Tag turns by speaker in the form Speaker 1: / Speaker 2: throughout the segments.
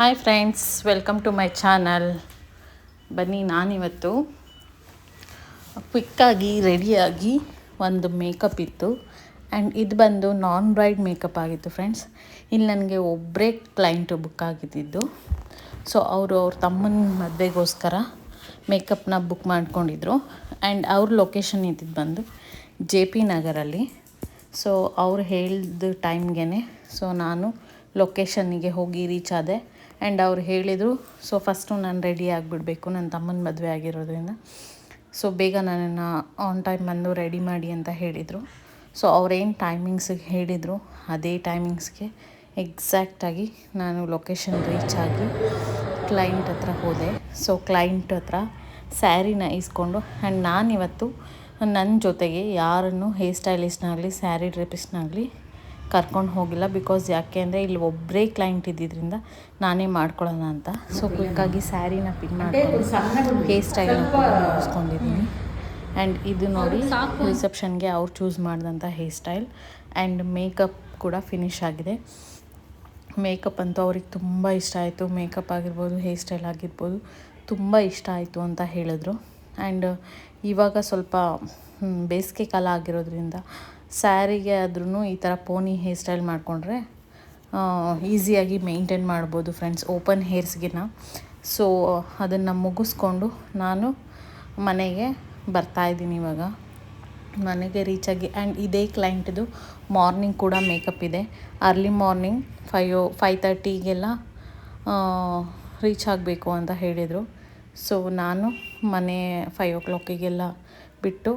Speaker 1: Hi friends, welcome to my channel. ಬನ್ನಿ, ನಾನಿವತ್ತು ಕ್ವಿಕ್ಕಾಗಿ ರೆಡಿಯಾಗಿ ಒಂದು ಮೇಕಪ್ ಇತ್ತು. ಆ್ಯಂಡ್ ಇದು ಬಂದು ನಾನ್ ಬ್ರೈಡ್ ಮೇಕಪ್ ಆಗಿತ್ತು ಫ್ರೆಂಡ್ಸ್. ಇಲ್ಲಿ ನನಗೆ ಒಬ್ಬರೇ ಕ್ಲೈಂಟು ಬುಕ್ ಆಗಿದ್ದಿದ್ದು. ಸೊ ಅವ್ರ ತಮ್ಮನ ಮದುವೆಗೋಸ್ಕರ ಮೇಕಪ್ನ ಬುಕ್ ಮಾಡ್ಕೊಂಡಿದ್ರು. ಆ್ಯಂಡ್ ಅವ್ರ ಲೊಕೇಶನ್ ಇದ್ದಿದ್ದು ಬಂದು JP ನಗರಲ್ಲಿ. ಸೊ ಅವ್ರು ಹೇಳಿದ ಟೈಮ್ಗೆ ಸೊ ನಾನು ಲೊಕೇಶನ್ನಿಗೆ ಹೋಗಿ ರೀಚ್ ಆದೆ. ಆ್ಯಂಡ್ ಅವ್ರು ಹೇಳಿದರು, ಸೊ ಫಸ್ಟು ನಾನು ರೆಡಿ ಆಗಿಬಿಡಬೇಕು, ನನ್ನ ತಮ್ಮನ ಮದುವೆ ಆಗಿರೋದ್ರಿಂದ ಸೊ ಬೇಗ ನನ್ನನ್ನು ಆನ್ ಟೈಮ್ ಬಂದು ರೆಡಿ ಮಾಡಿ ಅಂತ ಹೇಳಿದರು. ಸೊ ಅವ್ರೇನು ಟೈಮಿಂಗ್ಸಿಗೆ ಹೇಳಿದರು ಅದೇ ಟೈಮಿಂಗ್ಸ್ಗೆ ಎಕ್ಸಾಕ್ಟಾಗಿ ನಾನು ಲೊಕೇಶನ್ ರೀಚ್ ಆಗಿ ಕ್ಲೈಂಟ್ ಹತ್ರ ಹೋದೆ. ಸೊ ಕ್ಲೈಂಟ್ ಹತ್ರ ಸ್ಯಾರಿನ ಇಸ್ಕೊಂಡು, ಆ್ಯಂಡ್ ನಾನಿವತ್ತು ನನ್ನ ಜೊತೆಗೆ ಯಾರನ್ನು ಹೇರ್ ಸ್ಟೈಲಿಸ್ಟ್ನಾಗಲಿ ಸ್ಯಾರಿ ಡ್ರೆಪಿಸ್ಟ್ನಾಗಲಿ ಕರ್ಕೊಂಡು ಹೋಗಿಲ್ಲ. ಬಿಕಾಸ್ ಯಾಕೆ ಅಂದರೆ ಇಲ್ಲಿ ಒಬ್ಬರೇ ಕ್ಲೈಂಟ್ ಇದ್ದಿದ್ದರಿಂದ ನಾನೇ ಮಾಡ್ಕೊಳ್ಳೋಣ ಅಂತ. ಸೊ ಕ್ವಿಕ್ಕಾಗಿ ಸ್ಯಾರಿನ ಪಿನ್ ಮಾಡ್ಕೊಂಡು ಹೇರ್ ಸ್ಟೈಲ್ನ ಮುಗಿಸ್ಕೊಂಡಿದ್ದೀನಿ. ಆ್ಯಂಡ್ ಇದು ನೋಡಿ ರಿಸೆಪ್ಷನ್ಗೆ ಅವ್ರು ಚೂಸ್ ಮಾಡಿದಂಥ ಹೇರ್ ಸ್ಟೈಲ್. ಆ್ಯಂಡ್ ಮೇಕಪ್ ಕೂಡ ಫಿನಿಶ್ ಆಗಿದೆ. ಮೇಕಪ್ ಅಂತೂ ಅವ್ರಿಗೆ ತುಂಬ ಇಷ್ಟ ಆಯಿತು. ಮೇಕಪ್ ಆಗಿರ್ಬೋದು, ಹೇರ್ ಸ್ಟೈಲ್ ಆಗಿರ್ಬೋದು, ತುಂಬ ಇಷ್ಟ ಆಯಿತು ಅಂತ ಹೇಳಿದ್ರು. ಆ್ಯಂಡ್ ಇವಾಗ ಸ್ವಲ್ಪ ಬೇಸಿಗೆ ಕಾಲ ಆಗಿರೋದ್ರಿಂದ ಸ್ಯಾರಿಗೆ ಆದ್ರೂ ಈ ಥರ ಪೋನಿ ಹೇರ್ ಸ್ಟೈಲ್ ಮಾಡಿಕೊಂಡ್ರೆ ಈಸಿಯಾಗಿ ಮೇಂಟೈನ್ ಮಾಡ್ಬೋದು ಫ್ರೆಂಡ್ಸ್, ಓಪನ್ ಹೇರ್ಸ್ಗಿನ. ಸೊ ಅದನ್ನು ಮುಗಿಸ್ಕೊಂಡು ನಾನು ಮನೆಗೆ ಬರ್ತಾಯಿದ್ದೀನಿ. ಇವಾಗ ಮನೆಗೆ ರೀಚಾಗಿ, ಆ್ಯಂಡ್ ಇದೇ ಕ್ಲೈಂಟಿದು ಮಾರ್ನಿಂಗ್ ಕೂಡ ಮೇಕಪ್ ಇದೆ. ಅರ್ಲಿ ಮಾರ್ನಿಂಗ್ 5:30ಗೆಲ್ಲ ರೀಚ್ ಆಗಬೇಕು ಅಂತ ಹೇಳಿದರು. ಸೊ ನಾನು ಮನೆ 5 o'clockಗೆಲ್ಲ ಬಿಟ್ಟು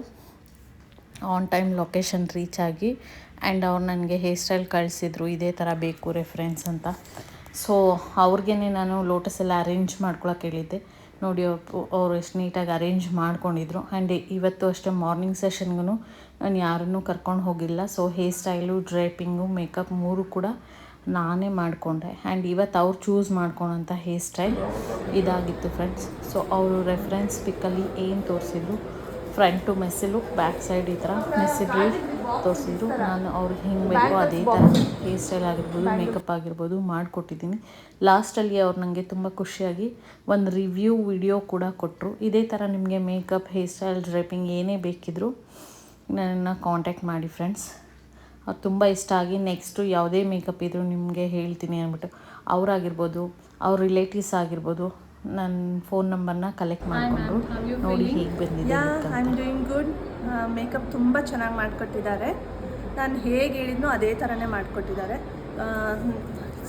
Speaker 1: ಆನ್ ಟೈಮ್ ಲೊಕೇಶನ್ ರೀಚ್ ಆಗಿ, ಆ್ಯಂಡ್ ಅವ್ರು ನನಗೆ ಹೇರ್ ಸ್ಟೈಲ್ ಕಳಿಸಿದ್ರು, ಇದೇ ಥರ ಬೇಕು ರೆಫರೆನ್ಸ್ ಅಂತ. ಸೊ ಅವ್ರಿಗೇ ನಾನು ಲೋಟಸ್ ಎಲ್ಲ ಅರೇಂಜ್ ಮಾಡ್ಕೊಳಕ್ಕೆ ಹೇಳಿದ್ದೆ. ನೋಡಿ ಅವರು ಎಷ್ಟು ನೀಟಾಗಿ ಅರೇಂಜ್ ಮಾಡ್ಕೊಂಡಿದ್ರು. ಆ್ಯಂಡ್ ಇವತ್ತು ಅಷ್ಟೇ ಮಾರ್ನಿಂಗ್ ಸೆಷನ್ಗೂ ನಾನು ಯಾರನ್ನೂ ಕರ್ಕೊಂಡು ಹೋಗಿಲ್ಲ. So hair style, draping, makeup 3 ಕೂಡ ನಾನೇ ಮಾಡಿಕೊಂಡೆ. ಆ್ಯಂಡ್ ಇವತ್ತು ಅವ್ರು ಚೂಸ್ ಮಾಡ್ಕೊಳೋಂಥ ಹೇರ್ ಸ್ಟೈಲ್ ಇದಾಗಿತ್ತು ಫ್ರೆಂಡ್ಸ್. ಸೊ ಅವರು ರೆಫರೆನ್ಸ್ ಪಿಕ್ಕಲ್ಲಿ ಏನು ತೋರಿಸಿದ್ರು, front to messy look, back side ಈ ಥರ ಮೆಸ್ಸಿ ಬ್ರೀಡ್ ತೋರಿಸಿದ್ರು. ನಾನು ಅವ್ರಿಗೆ ಹೆಂಗೆ ಬೇಕೋ ಅದೇ ಥರ ಹೇರ್ ಸ್ಟೈಲ್ ಆಗಿರ್ಬೋದು, ಮೇಕಪ್ ಆಗಿರ್ಬೋದು ಮಾಡಿಕೊಟ್ಟಿದ್ದೀನಿ. ಲಾಸ್ಟಲ್ಲಿ ಅವ್ರು ನನಗೆ ತುಂಬ ಖುಷಿಯಾಗಿ ಒಂದು ರಿವ್ಯೂ ವಿಡಿಯೋ ಕೂಡ ಕೊಟ್ಟರು. ಇದೇ ಥರ ನಿಮಗೆ ಮೇಕಪ್, ಹೇರ್ ಸ್ಟೈಲ್, ಡ್ರೇಪಿಂಗ್ ಏನೇ ಬೇಕಿದ್ದರೂ ನನ್ನನ್ನು ಕಾಂಟ್ಯಾಕ್ಟ್ ಮಾಡಿ ಫ್ರೆಂಡ್ಸ್. ಅವ್ರು ತುಂಬ ಇಷ್ಟ ಆಗಿ ನೆಕ್ಸ್ಟು ಯಾವುದೇ ಮೇಕಪ್ ಇದ್ದರೂ ನಿಮಗೆ ಹೇಳ್ತೀನಿ ಅಂದ್ಬಿಟ್ಟು ಅವರಾಗಿರ್ಬೋದು, ಅವ್ರ ರಿಲೇಟಿವ್ಸ್ ಆಗಿರ್ಬೋದು, ನನ್ನ ಫೋನ್ ನಂಬರ್ನ ಕಲೆಕ್ಟ್ ಮಾಡಿಕೊಂಡು ನೋಡಿ ಹೇಗೆ ಬಂದಿದೆ.
Speaker 2: I am doing good. Makeup ತುಂಬ ಚೆನ್ನಾಗಿ ಮಾಡಿಕೊಟ್ಟಿದ್ದಾರೆ. ನಾನು ಹೇಗೆ ಹೇಳಿದ್ನೋ ಅದೇ ಥರನೇ ಮಾಡಿಕೊಟ್ಟಿದ್ದಾರೆ.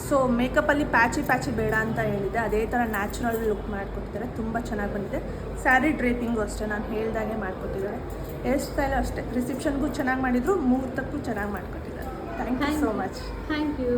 Speaker 2: ಸೊ ಮೇಕಪ್ಪಲ್ಲಿ ಪ್ಯಾಚಿ ಬೇಡ ಅಂತ ಹೇಳಿದ್ದೆ, ಅದೇ ಥರ ನ್ಯಾಚುರಲ್ ಲುಕ್ ಮಾಡಿಕೊಟ್ಟಿದ್ದಾರೆ. ತುಂಬ ಚೆನ್ನಾಗಿ ಬಂದಿದೆ. ಸ್ಯಾರಿ ಡ್ರೇಪಿಂಗು ಅಷ್ಟೇ ನಾನು ಹೇಳ್ದಾಗೆ ಮಾಡಿಕೊಟ್ಟಿದ್ದಾರೆ. ಹೇರ್ ಸ್ಟೈಲು ಅಷ್ಟೇ, ರಿಸೆಪ್ಷನ್ಗೂ ಚೆನ್ನಾಗಿ ಮಾಡಿದರು, ಮುಹೂರ್ತಕ್ಕೂ ಚೆನ್ನಾಗಿ ಮಾಡಿಕೊಟ್ಟಿದ್ದಾರೆ. Thank you so much.
Speaker 1: Thank you.